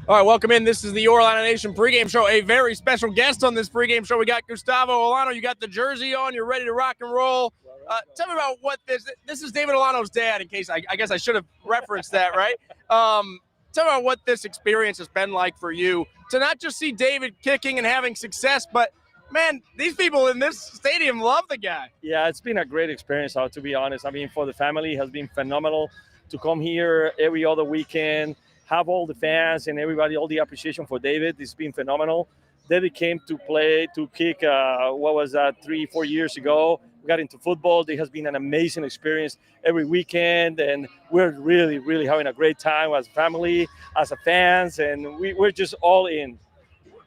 All right, welcome in. This is the Orlando Nation pregame show. A very special guest on this pregame show. We got Gustavo Olano. You got the jersey on. You're ready to rock and roll. Tell me about what this is. David Olano's dad. In case I guess I should have referenced that, right? Tell me about what this experience has been like for you to not just see David kicking and having success, but man, these people in this stadium love the guy. Yeah, it's been a great experience, to be honest. I mean, for the family, it has been phenomenal to come here every other weekend, have all the fans and everybody, all the appreciation for David. It's been phenomenal. David came to kick, 3-4 years ago. We got into football. It has been an amazing experience every weekend, and we're really, really having a great time as a family, as a fans, and we're just all in.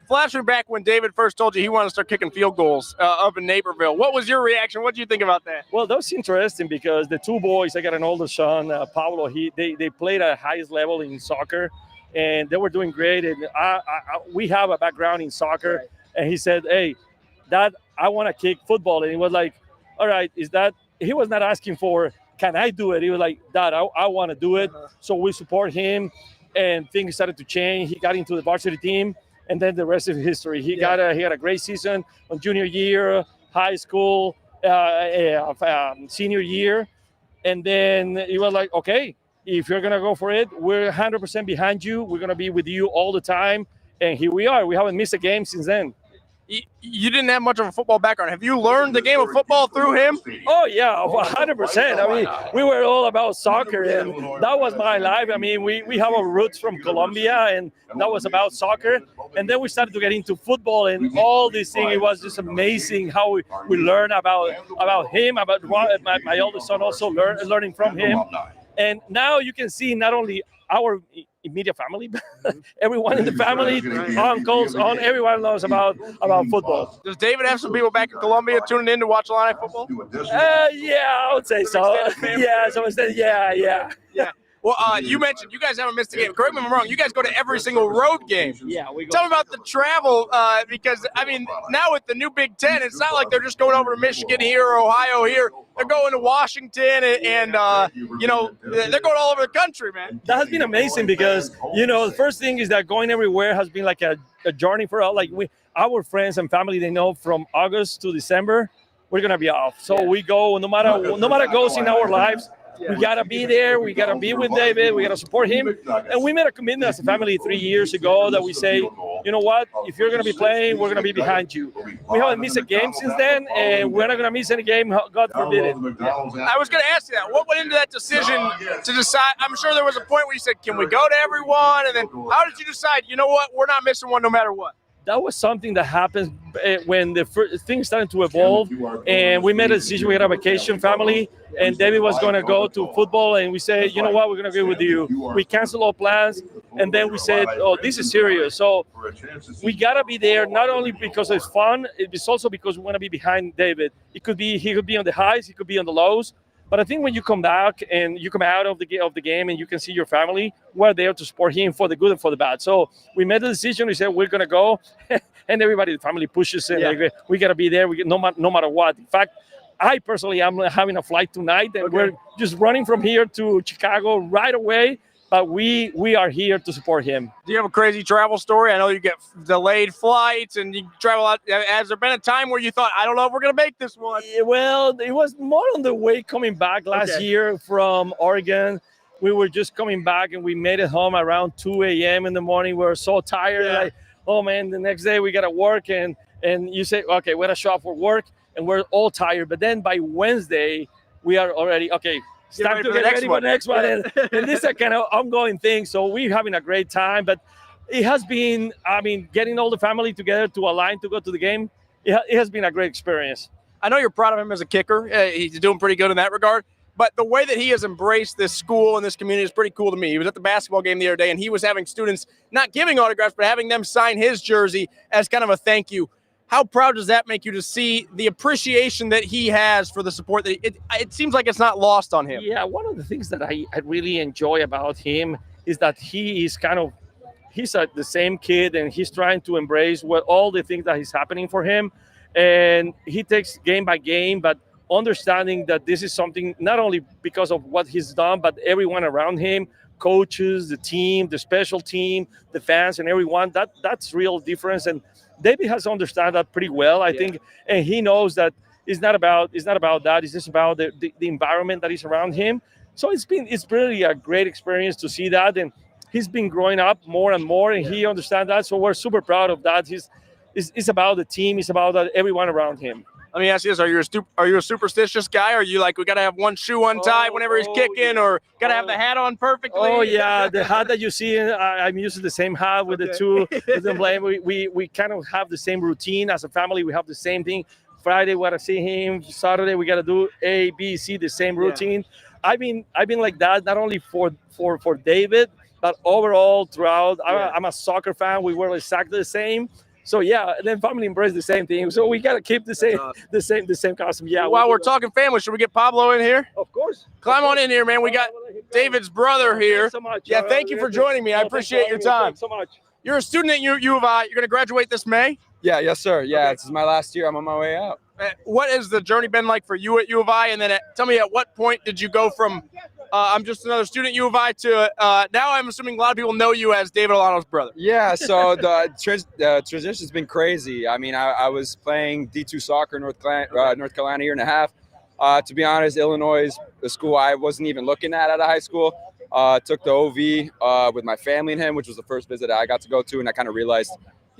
Flash me back when David first told you he wanted to start kicking field goals up in Naperville. What was your reaction? What did you think about that? Well, that was interesting because the two boys, I got an older son, Pablo, they played at the highest level in soccer, and they were doing great. And we have a background in soccer, right. And he said, hey, Dad, I want to kick football. And he was like, all right, he was not asking for, can I do it? He was like, Dad, I want to do it. Uh-huh. So we support him, and things started to change. He got into the varsity team. And then the rest of history. He had a great season on junior year, high school, senior year. And then he was like, okay, if you're going to go for it, we're 100% behind you. We're going to be with you all the time. And here we are. We haven't missed a game since then. You didn't have much of a football background. Have you learned the game of football through him? Oh, yeah, 100%. I mean, we were all about soccer, and that was my life. I mean, we have our roots from Colombia, and that was about soccer. And then we started to get into football and all these things. It was just amazing how we learned about him, about my oldest son also learning from him. And now you can see not only our immediate family, but everyone in the family, uncles, everyone knows about football. Does David have some people back in Colombia tuning in to watch Illini football? Yeah, I would say so. Yeah. Well, you mentioned you guys haven't missed a game. Correct me if I'm wrong. You guys go to every single road game. Yeah, we go. Tell me about the travel, because, I mean, now with the new Big Ten, it's not like they're just going over to Michigan here or Ohio here. They're going to Washington and they're going all over the country, man. That has been amazing because, the first thing is that going everywhere has been like a journey for us. Like our friends and family, they know from August to December, we're going to be off. So we go, no matter goes in our lives, we got to be there. We got to be with David. We got to support him. And we made a commitment as a family 3 years ago that we say, you know what? If you're going to be playing, we're going to be behind you. We haven't missed a game since then, and we're not going to miss any game. God forbid it. I was going to ask you that. What went into that decision to decide? I'm sure there was a point where you said, can we go to everyone? And then how did you decide, you know what? We're not missing one no matter what. That was something that happened when the things started to evolve, and we made a decision. We had a vacation family, and David was going to go to football, and we said, you know what, we're going to go with you. We canceled all plans, and then we said, oh, this is serious. So we got to be there, not only because it's fun, it's also because we want to be behind David. He could be on the highs, he could be on the lows. But I think when you come back and you come out of the game and you can see your family, we're there to support him for the good and for the bad. So we made the decision. We said we're going to go, and everybody, the family pushes it. Yeah. We got to be there. No matter what. In fact, I personally am having a flight tonight, and we're just running from here to Chicago right away. But we are here to support him. Do you have a crazy travel story? I know you get delayed flights and you travel out. Has there been a time where you thought, I don't know if we're going to make this one? Well, it was more on the way coming back last year from Oregon. We were just coming back, and we made it home around 2 a.m. in the morning. We were so tired. Yeah. Like, oh, man, the next day we got to work. And you say, okay, we're going to show up for work, and we're all tired. But then by Wednesday, we are already, okay, it's time to get ready for the next one. And this is a kind of ongoing thing. So we're having a great time. But it has been, getting all the family together to align to go to the game, it has been a great experience. I know you're proud of him as a kicker. He's doing pretty good in that regard. But the way that he has embraced this school and this community is pretty cool to me. He was at the basketball game the other day, and he was having students not giving autographs, but having them sign his jersey as kind of a thank you. How proud does that make you to see the appreciation that he has for the support? That it seems like it's not lost on him. Yeah, one of the things that I really enjoy about him is that he's the same kid, and he's trying to embrace all the things that is happening for him. And he takes game by game, but understanding that this is something not only because of what he's done, but everyone around him coaches, the team, the special team, the fans, and everyone. That's real difference. And David has understood that pretty well, I think, and he knows that it's not about that. It's just about the environment that is around him. So it's really a great experience to see that, and he's been growing up more and more, and he understands that. So we're super proud of that. It's about the team. It's about everyone around him. Let me ask you this: Are you a superstitious guy? Are you like, we got to have one shoe untied whenever he's kicking, or got to have the hat on perfectly? Oh yeah, the hat that you see, I'm using the same hat with the two. We kind of have the same routine as a family. We have the same thing. Friday we got to see him. Saturday we got to do A, B, C, the same routine. I've been like that not only for David, but overall throughout. I'm a soccer fan. We wear exactly the same. So yeah, and then family embrace the same thing. So we gotta keep the same costume. Yeah. While we're talking family, should we get Pablo in here? Of course. Climb on in here, man. We got David's brother here. Thanks so much. Yeah, thank you for joining me. I appreciate your time. Thanks so much. You're a student at U of I. You're gonna graduate this May. Yeah, yes, sir. Yeah, This is my last year. I'm on my way out. What has the journey been like for you at U of I? And then tell me, at what point did you go from I'm just another student at U of I to now I'm assuming a lot of people know you as David Olano's brother. Yeah, so the transition's been crazy. I mean, I was playing D2 soccer in North Carolina a year and a half. To be honest, Illinois is the school I wasn't even looking at out of high school. Took the OV with my family and him, which was the first visit I got to go to, and I kind of realized,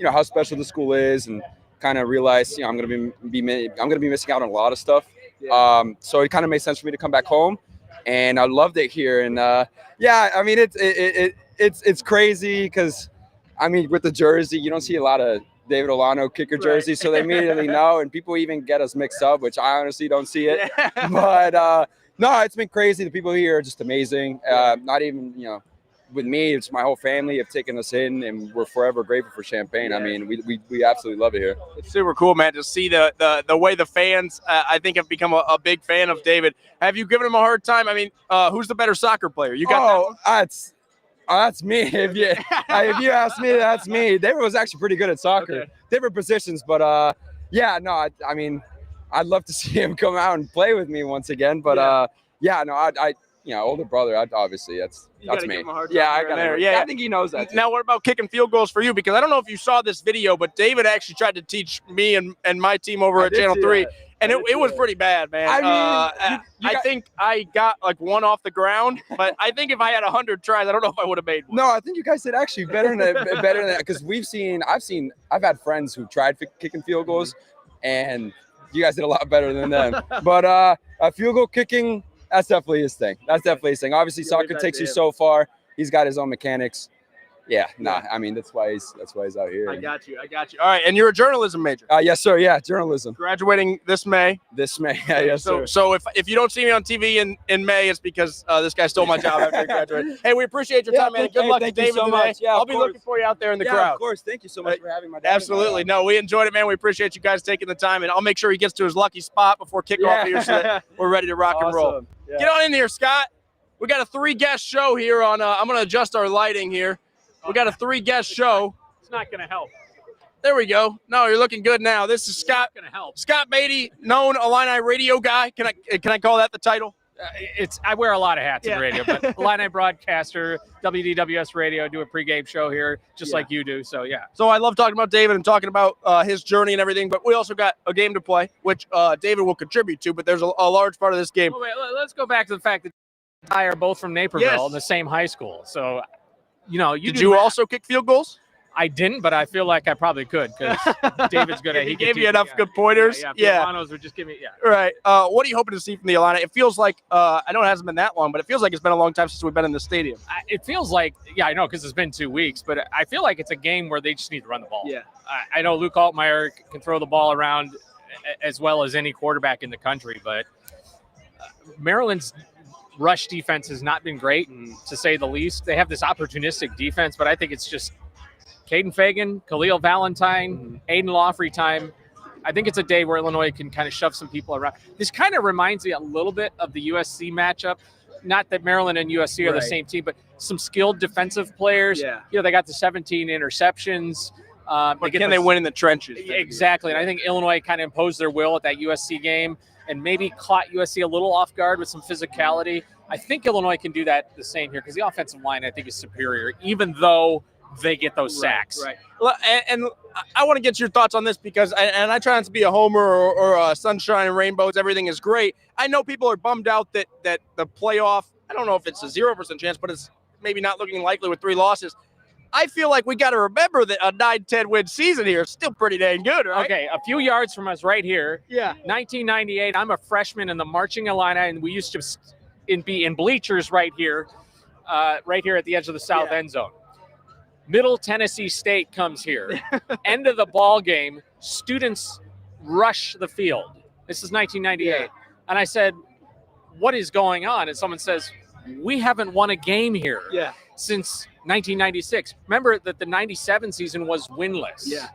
how special the school is, and kind of realized, I'm gonna be missing out on a lot of stuff. So it kind of made sense for me to come back home, and I loved it here. And I mean, it's crazy because, I mean, with the jersey, you don't see a lot of David Olano kicker jerseys, so they immediately know, and people even get us mixed up, which I honestly don't see it. But no, it's been crazy. The people here are just amazing. Not even, with me, it's my whole family have taken us in, and we're forever grateful for Champaign. I mean, we absolutely love it here. It's super cool, man, to see the way the fans, I think, have become a big fan of David. Have you given him a hard time? I mean, who's the better soccer player? You got that's me. If you ask me, that's me. David was actually pretty good at soccer, different positions, but I mean, I'd love to see him come out and play with me once again. But older brother, obviously that's me. Yeah, I got it. Yeah, I think he knows that too. Now, what about kicking field goals for you? Because I don't know if you saw this video, but David actually tried to teach me and my team over at Channel 3. And it was pretty bad, man. I mean, I think I got like one off the ground, but I think if I had 100 tries, I don't know if I would have made one. No, I think you guys did actually better than that, because I've had friends who tried kicking field goals, and you guys did a lot better than them. But field goal kicking, that's definitely his thing. Obviously, soccer takes you so far. He's got his own mechanics. I mean, that's why he's out here. I got you. All right, and you're a journalism major. Yes, sir. Yeah, journalism. Graduating this May. Yeah, yes, sir. So if you don't see me on TV in May, it's because this guy stole my job after he graduated. Hey, we appreciate your time, man. Good luck to David so today. much. Yeah, I'll be looking for you out there in the crowd. Of course. Thank you so much for having my dad. Absolutely. No, we enjoyed it, man. We appreciate you guys taking the time, and I'll make sure he gets to his lucky spot before kickoff here, so that we're ready to rock and roll. Yeah. Get on in here, Scott. We got a 3-guest show here on. I'm going to adjust our lighting here. We got a 3-guest show. It's not going to help. There we go. No, you're looking good now. This is Scott. Going to help. Scott Beatty, known Illini radio guy. Can I call that the title? I wear a lot of hats in radio, but Illini broadcaster, WDWS radio, do a pregame show here, just like you do. So yeah. So I love talking about David and talking about his journey and everything. But we also got a game to play, which David will contribute to. But there's a large part of this game. Well, wait, let's go back to the fact that I are both from Naperville in the same high school. So. Did you also kick field goals? I didn't, but I feel like I probably could because David's good at. He gave you enough good pointers. Yeah. Ilanos would just give me. Yeah. Right. What are you hoping to see from the Illini? It feels like I know it hasn't been that long, but it feels like it's been a long time since we've been in the stadium. It feels like I know because it's been 2 weeks, but I feel like it's a game where they just need to run the ball. Yeah. I know Luke Altmaier can throw the ball around as well as any quarterback in the country, but Maryland's rush defense has not been great, to say the least. They have this opportunistic defense, but I think it's just Caden Fagan, Khalil Valentine, Aiden Lawfrey time. I think it's a day where Illinois can kind of shove some people around. This kind of reminds me a little bit of the USC matchup. Not that Maryland and USC are the same team, but some skilled defensive players. Yeah. They got the 17 interceptions. But can they win in the trenches? Exactly. And I think Illinois kind of imposed their will at that USC game and maybe caught USC a little off guard with some physicality. I think Illinois can do that the same here because the offensive line, I think, is superior, even though they get those sacks. Right. And I want to get your thoughts on this because I try not to be a homer or a sunshine and rainbows. Everything is great. I know people are bummed out that the playoff, I don't know if it's a 0% chance, but it's maybe not looking likely with 3 losses. I feel like we got to remember that a 9-10 win season here is still pretty dang good, right? Okay, a few yards from us right here. Yeah. 1998, I'm a freshman in the marching Illini, and we used to be in bleachers right here at the edge of the south end zone. Middle Tennessee State comes here. End of the ball game, students rush the field. This is 1998. Yeah. And I said, what is going on? And someone says, we haven't won a game here since 1996. Remember that the 97 season was winless. Yeah.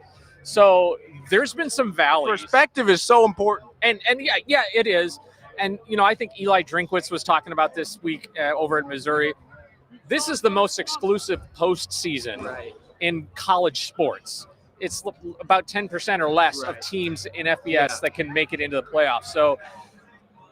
So there's been some valleys. Perspective is so important. And yeah, it is. And, I think Eli Drinkwitz was talking about this week over at Missouri. This is the most exclusive postseason in college sports. It's about 10% or less of teams in FBS that can make it into the playoffs. So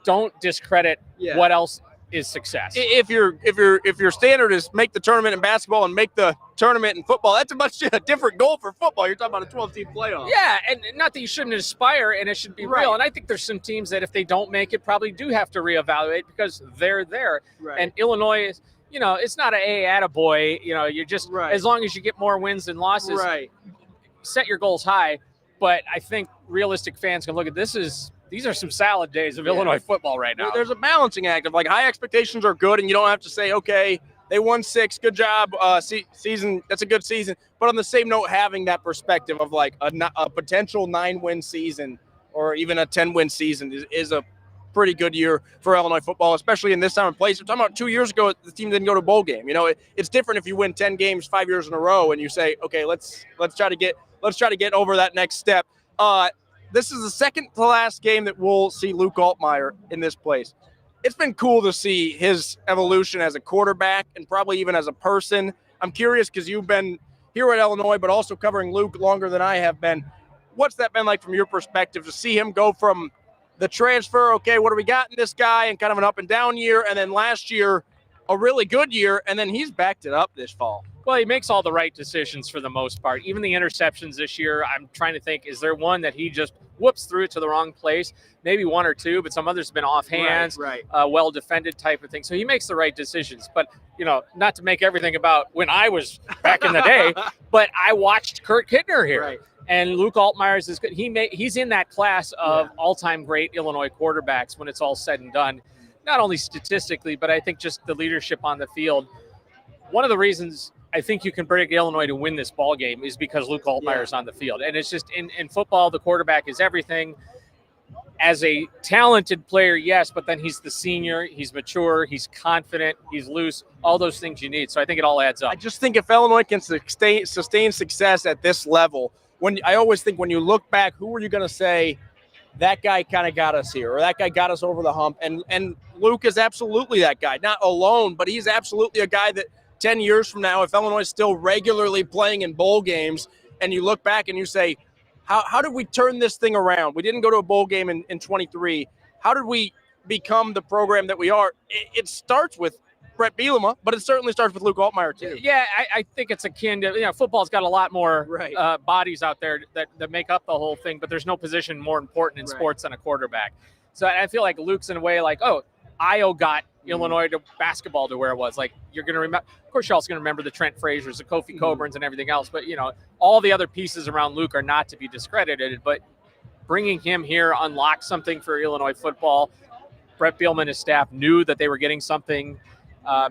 don't discredit what else is success. If your standard is make the tournament in basketball and make the tournament in football, that's a much different goal for football. You're talking about a 12-team playoff. Yeah, and not that you shouldn't aspire, and it should be real. And I think there's some teams that if they don't make it, probably do have to reevaluate because they're there. Right. And Illinois is, it's not a attaboy. You're just as long as you get more wins than losses. Right. Set your goals high, but I think realistic fans can look at this as. These are some salad days of Illinois football right now. There's a balancing act of high expectations are good, and you don't have to say, okay, they won 6, good job, season. That's a good season. But on the same note, having that perspective of a potential 9-win season or even a 10-win season is a pretty good year for Illinois football, especially in this time and place. We're talking about 2 years ago, the team didn't go to a bowl game. It's different if you win 10 games 5 years in a row and you say, okay, let's try to get over that next step. This is the second to last game that we'll see Luke Altmyer in this place. It's been cool to see his evolution as a quarterback and probably even as a person. I'm curious because you've been here at Illinois, but also covering Luke longer than I have been. What's that been like from your perspective to see him go from the transfer, okay, what do we got in this guy, and kind of an up and down year, and then last year, a really good year, and then he's backed it up this fall? Well, he makes all the right decisions for the most part. Even the interceptions this year, I'm trying to think, is there one that he just whoops through it to the wrong place? Maybe 1 or 2, but some others have been off hands, well-defended type of thing. So he makes the right decisions. But, not to make everything about when I was back in the day, but I watched Kurt Kittner here. Right. And Luke Altmyer is good. He's in that class of all-time great Illinois quarterbacks when it's all said and done, not only statistically, but I think just the leadership on the field. One of the reasons I think you can predict Illinois to win this ball game is because Luke Altmyer is on the field. And it's just in football, the quarterback is everything. As a talented player, yes, but then he's the senior, he's mature, he's confident, he's loose, all those things you need. So I think it all adds up. I just think if Illinois can sustain success at this level, I always think when you look back, who are you going to say that guy kind of got us here or that guy got us over the hump? And Luke is absolutely that guy, not alone, but he's absolutely a guy that 10 years from now, if Illinois is still regularly playing in bowl games and you look back and you say, how did we turn this thing around? We didn't go to a bowl game in 23. How did we become the program that we are? It starts with Brett Bielema, but it certainly starts with Luke Altmyer too. Yeah, I think it's akin to, football's got a lot more bodies out there that make up the whole thing, but there's no position more important in sports than a quarterback. So I feel like Luke's in a way like, Io got Illinois to basketball to where it was. Like, you're going to remember, of course, you're also going to remember the Trent Frazier's, the Kofi Coburns and everything else. But, all the other pieces around Luke are not to be discredited. But bringing him here unlocked something for Illinois football. Brett Bielema and his staff knew that they were getting something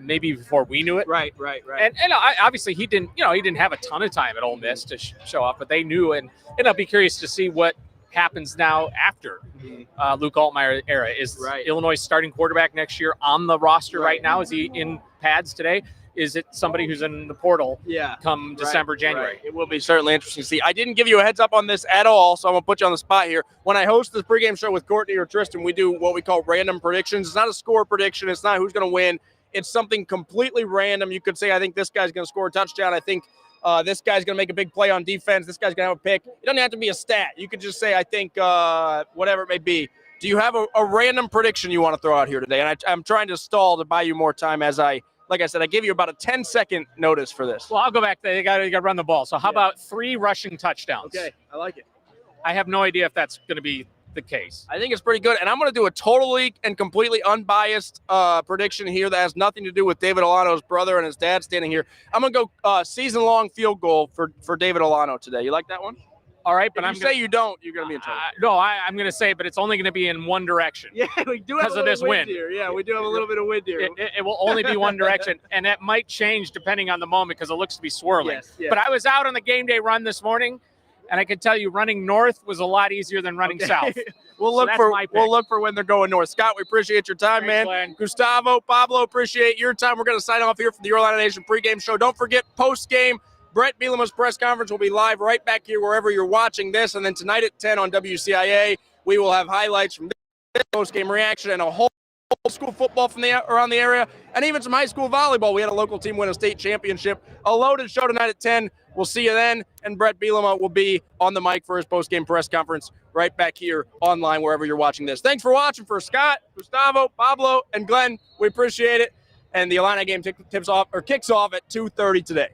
maybe before we knew it. Right. And obviously he didn't have a ton of time at Ole Miss to show up, but they knew. And I'll be curious to see what happens now after Luke Altmyer era. Is Illinois starting quarterback next year on the roster right now? Is he in pads today? Is it somebody who's in the portal come December, January? It will be certainly interesting to see. I didn't give you a heads up on this at all, so I'm going to put you on the spot here. When I host this pregame show with Courtney or Tristan, we do what we call random predictions. It's not a score prediction. It's not who's going to win. It's something completely random. You could say, I think this guy's going to score a touchdown. I think This guy's going to make a big play on defense. This guy's going to have a pick. It doesn't have to be a stat. You could just say, I think, whatever it may be. Do you have a random prediction you want to throw out here today? And I'm trying to stall to buy you more time as like I said, I give you about a 10-second notice for this. Well, I'll go back. They got to run the ball. So how about 3 rushing touchdowns? Okay, I like it. I have no idea if that's going to be the case. I think it's pretty good. And I'm going to do a totally and completely unbiased prediction here that has nothing to do with David Olano's brother and his dad standing here. I'm going to go season-long field goal for David Olano today. You like that one? All right, but if you say you don't, you're going to be in trouble. No, I'm going to say, but it's only going to be in one direction. Yeah, we do have because a of this wind win here. Yeah, we do have a little bit of wind here. It will only be one direction, and that might change depending on the moment because it looks to be swirling. Yes, yes. But I was out on the game day run this morning, and I can tell you running north was a lot easier than running south. We'll look for when they're going north. Scott, we appreciate your time, man. Glenn. Gustavo, Pablo, appreciate your time. We're going to sign off here for the Orlando Nation pregame show. Don't forget, post-game, Brett Bielema's press conference will be live right back here wherever you're watching this. And then tonight at 10 on WCIA, we will have highlights from this post-game reaction and a whole school football from around the area, and even some high school volleyball. We had a local team win a state championship. A loaded show tonight at 10. We'll see you then. And Brett Bielema will be on the mic for his post-game press conference right back here online wherever you're watching this. Thanks for watching. For Scott, Gustavo, Pablo, and Glenn, we appreciate it. And the Illini game kicks off at 2:30 today.